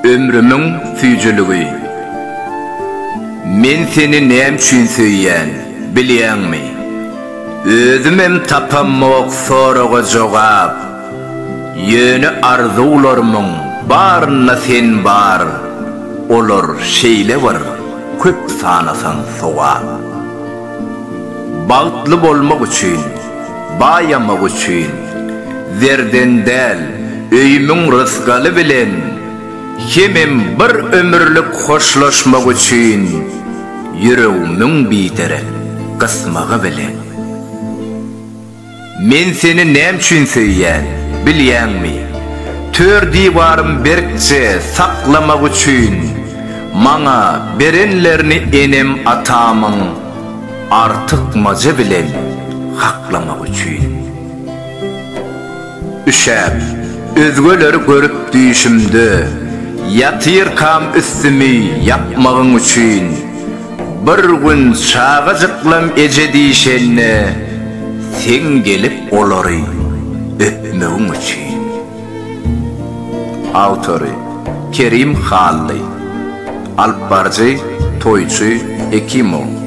Ömrümün süýjüligi. Men seni näme üçin söýýän, bilýärmi? Özümem tapamok soraga jogap. Ýöne arzularymyň barına sen bar. Olar şeýle bar, köp sanasan sowap. Bagtly bolmak üçin, baýamak üçin, zerden däl, öýümüň rızgaly bilen, hemem bir ömürlük hoşlaşmak üçin, yüreğimiň bitere gysmagy bilen. Men seni näme üçin söýýän, bilýärmi? Tör diwarym berkçe saklamak üçin, maňa berenlerini enem atamyň artık maja bilen haklamak üçin. Üşäp, özgeleri görüp düşümde, yatyr kam üstümi yapmagyň üçin, bir gün şagajyklam eje diýşenne, sen gelip olary öpmegiň üçin. Autory Kerim Hally, Alp Barjy, Toyçy Ekimov.